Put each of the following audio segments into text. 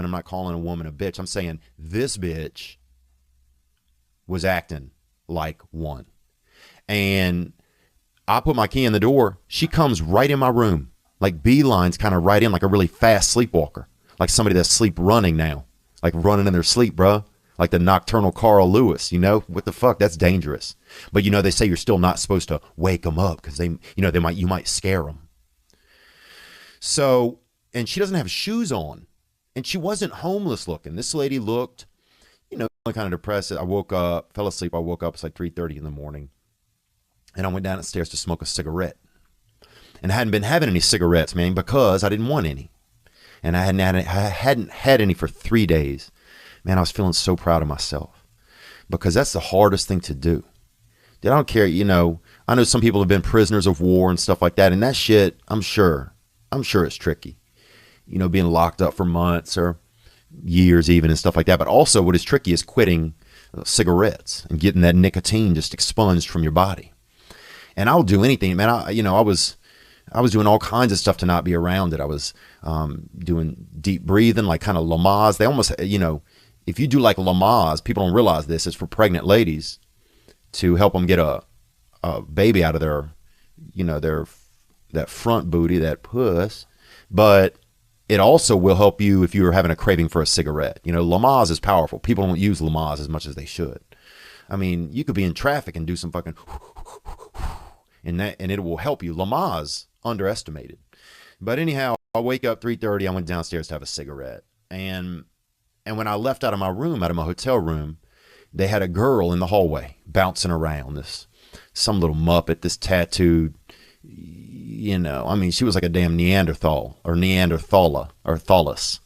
I'm not calling a woman a bitch. I'm saying this bitch was acting like one. And I put my key in the door. She comes right in my room, like beelines kind of right in, like a really fast sleepwalker, like somebody that's sleep running now, like running in their sleep, bro. Like the nocturnal Carl Lewis, you know, what the fuck? That's dangerous. But you know, they say you're still not supposed to wake them up because you might scare them. So, and she doesn't have shoes on, and she wasn't homeless looking. This lady looked, kind of depressed. I woke up, fell asleep. I woke up. It's like 3:30 in the morning, and I went downstairs to smoke a cigarette. And I hadn't been having any cigarettes, man, because I didn't want any, and I hadn't had any for 3 days. Man, I was feeling so proud of myself because that's the hardest thing to do. Dude, I don't care. I know some people have been prisoners of war and stuff like that. And that shit, I'm sure it's tricky, being locked up for months or years even and stuff like that. But also what is tricky is quitting cigarettes and getting that nicotine just expunged from your body. And I'll do anything, man. I was doing all kinds of stuff to not be around it. I was doing deep breathing, like kind of Lamaze. They almost, if you do like Lamaze, people don't realize this. It's for pregnant ladies to help them get a baby out of their, that front booty, that puss. But it also will help you if you're having a craving for a cigarette. Lamaze is powerful. People don't use Lamaze as much as they should. I mean, you could be in traffic and do some fucking and it will help you. Lamaze, underestimated. But anyhow, I wake up 3:30. I went downstairs to have a cigarette. And when I left out of my hotel room, they had a girl in the hallway bouncing around, some little muppet, this tattooed, she was like a damn Neanderthal or Neanderthala or Thalus,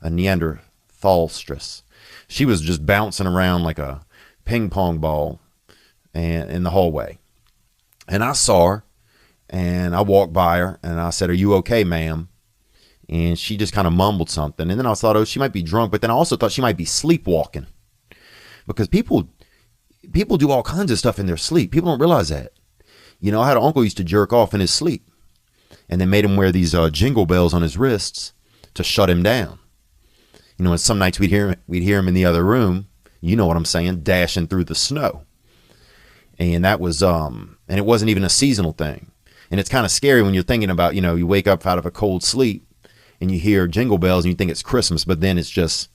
a Neanderthalstress. She was just bouncing around like a ping pong ball and in the hallway. And I saw her and I walked by her and I said, "Are you okay, ma'am?" And she just kind of mumbled something. And then I thought, oh, she might be drunk. But then I also thought she might be sleepwalking. Because people do all kinds of stuff in their sleep. People don't realize that. I had an uncle who used to jerk off in his sleep. And they made him wear these jingle bells on his wrists to shut him down. And some nights we'd hear him in the other room, you know what I'm saying, dashing through the snow. And that was, and it wasn't even a seasonal thing. And it's kind of scary when you're thinking about, you wake up out of a cold sleep and you hear jingle bells and you think it's Christmas, but then it's just,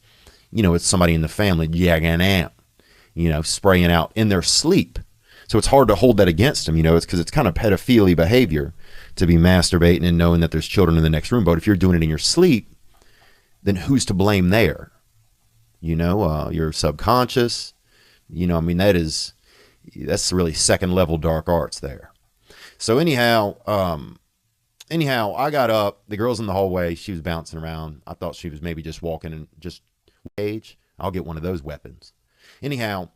it's somebody in the family yagging out, spraying out in their sleep. So it's hard to hold that against them, it's because it's kind of pedophilia behavior to be masturbating and knowing that there's children in the next room. But if you're doing it in your sleep, then who's to blame there? Your subconscious, that's really second level dark arts there. So anyhow, I got up. The girl's in the hallway. She was bouncing around. I thought she was maybe just walking and just age. I'll get one of those weapons. Anyhow,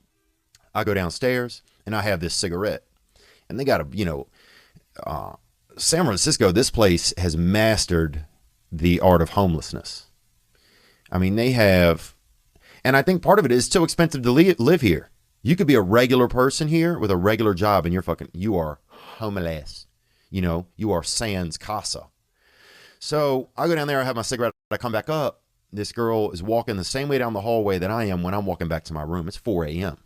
I go downstairs and I have this cigarette. And they got San Francisco, this place has mastered the art of homelessness. I mean, they have, and I think part of it is too expensive to live here. You could be a regular person here with a regular job and you are homeless. You are sans casa. So I go down there, I have my cigarette, I come back up. This girl is walking the same way down the hallway that I am when I'm walking back to my room. It's 4 a.m.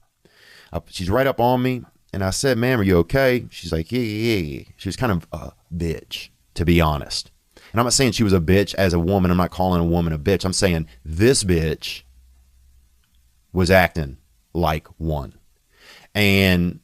She's right up on me. And I said, "Ma'am, are you okay?" She's like, yeah. She was kind of a bitch, to be honest. And I'm not saying she was a bitch as a woman. I'm not calling a woman a bitch. I'm saying this bitch was acting like one. And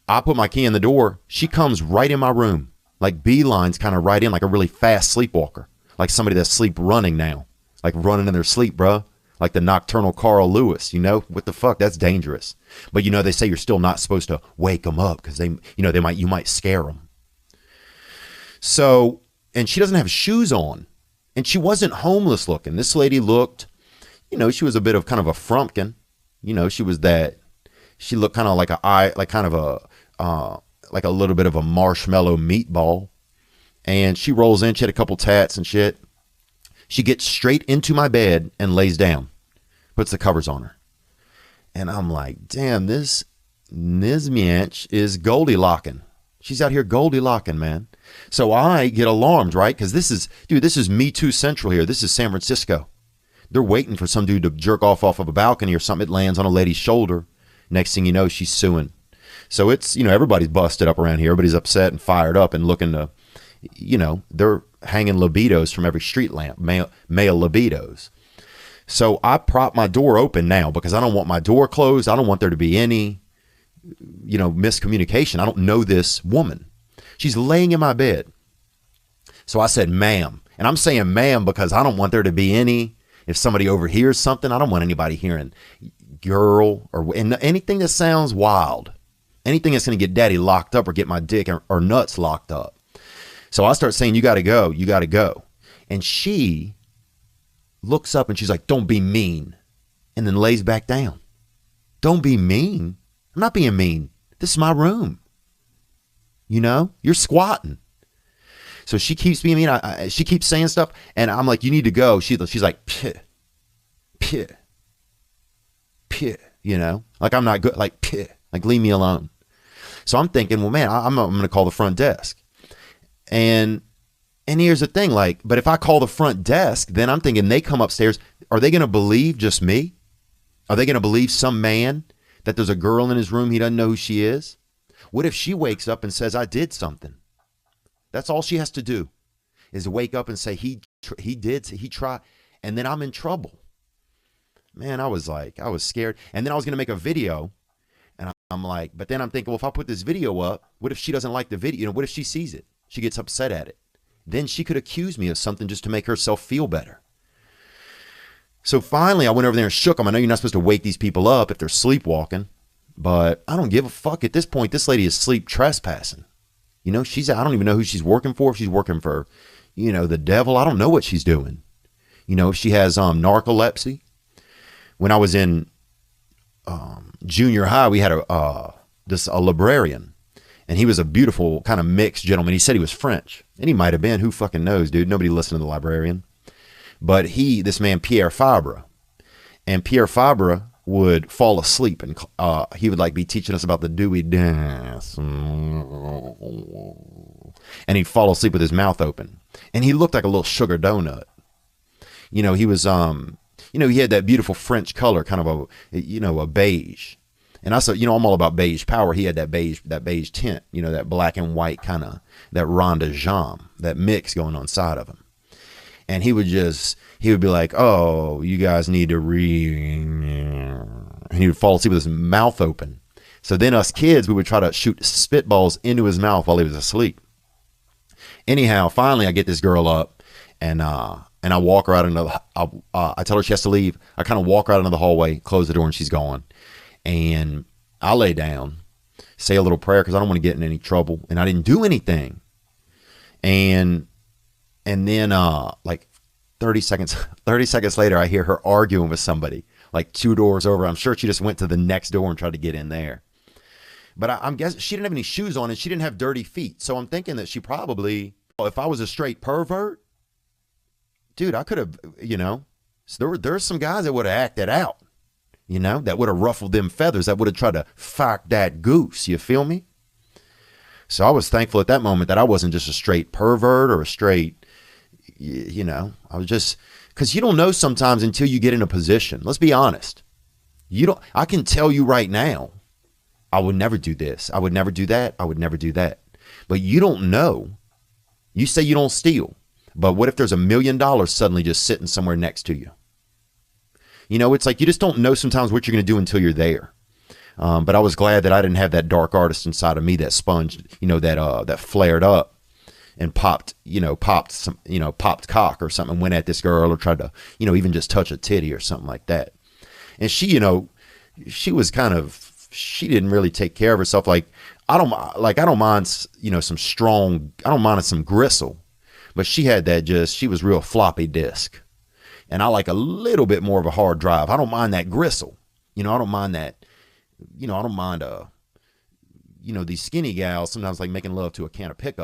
I put my key in the door. She comes right in my room, like beelines kind of right in, like a really fast sleepwalker, like somebody that's sleep running now, like running in their sleep, bro. Like the nocturnal Carl Lewis, what the fuck? That's dangerous. But they say you're still not supposed to wake them up because you might scare them. So, and she doesn't have shoes on, and she wasn't homeless looking. This lady looked, she was a bit of kind of a frumpkin. She looked kind of like like a little bit of a marshmallow meatball. And she rolls in, she had a couple tats and shit. She gets straight into my bed and lays down, puts the covers on her. And I'm like, damn, this Nizmianch is Goldilocking. She's out here Goldilocking, man. So I get alarmed, right? Because this is Me Too Central here. This is San Francisco. They're waiting for some dude to jerk off of a balcony or something. It lands on a lady's shoulder. Next thing you know, she's suing. So it's, everybody's busted up around here. Everybody's upset and fired up and looking to, they're hanging libidos from every street lamp, male libidos. So I prop my door open now because I don't want my door closed. I don't want there to be any, miscommunication. I don't know this woman. She's laying in my bed. So I said, ma'am. And I'm saying ma'am because I don't want there to be any, if somebody overhears something, I don't want anybody hearing girl or anything that sounds wild. Anything that's going to get daddy locked up or get my dick or nuts locked up. So I start saying, you got to go. You got to go. And she looks up and she's like, don't be mean. And then lays back down. Don't be mean. I'm not being mean. This is my room. You're squatting. So she keeps being mean. She keeps saying stuff. And I'm like, you need to go. She's like, pih, like I'm not good. Like, pih, like leave me alone. So I'm thinking, well, man, I'm going to call the front desk. And here's the thing, like, but if I call the front desk, then I'm thinking they come upstairs. Are they going to believe just me? Are they going to believe some man that there's a girl in his room? He doesn't know who she is. What if she wakes up and says, I did something? That's all she has to do is wake up and say, he tried. And then I'm in trouble. Man, I was scared. And then I was going to make a video. And I'm like, but then I'm thinking, well, if I put this video up, what if she doesn't like the video? What if she sees it? She gets upset at it. Then she could accuse me of something just to make herself feel better. So finally, I went over there and shook them. I know you're not supposed to wake these people up if they're sleepwalking, but I don't give a fuck. At this point, this lady is sleep trespassing. I don't even know who she's working for. If she's working for, the devil, I don't know what she's doing. If she has narcolepsy. When I was in junior high, we had a librarian. And he was a beautiful kind of mixed gentleman. He said he was French. And he might have been. Who fucking knows, dude? Nobody listened to the librarian. But this man, Pierre Fabre. And Pierre Fabre would fall asleep. And he would be teaching us about the Dewey Dance. And he'd fall asleep with his mouth open. And he looked like a little sugar donut. He was, he had that beautiful French color, kind of a beige. And I said, I'm all about beige power. He had that beige tint, that black and white kind of, that ronde de jambe, that mix going on inside of him. And he would be like, oh, you guys need to read. And he would fall asleep with his mouth open. So then us kids, we would try to shoot spitballs into his mouth while he was asleep. Anyhow, finally I get this girl up and I walk her out into I tell her she has to leave. I kind of walk her out into the hallway, close the door, and she's gone. And I lay down, say a little prayer because I don't want to get in any trouble. And I didn't do anything. And then 30 seconds later, I hear her arguing with somebody like 2 doors over. I'm sure she just went to the next door and tried to get in there. But I'm guessing she didn't have any shoes on and she didn't have dirty feet. So I'm thinking that she probably, if I was a straight pervert, dude, I could have, so there's some guys that would have acted out. That would have ruffled them feathers. That would have tried to fuck that goose. You feel me? So I was thankful at that moment that I wasn't just a straight pervert or a straight, I was just, because you don't know sometimes until you get in a position. Let's be honest. I can tell you right now, I would never do this. I would never do that. I would never do that. But you don't know. You say you don't steal. But what if there's $1 million suddenly just sitting somewhere next to you? It's like you just don't know sometimes what you're going to do until you're there. But I was glad that I didn't have that dark artist inside of me, that sponge, that flared up and popped cock or something, went at this girl or tried to, even just touch a titty or something like that. And she, she was she didn't really take care of herself. I don't mind, some gristle, but she had she was real floppy disk. And I like a little bit more of a hard drive. I don't mind that gristle. I don't mind that. I don't mind, these skinny gals sometimes like making love to a can of pickup.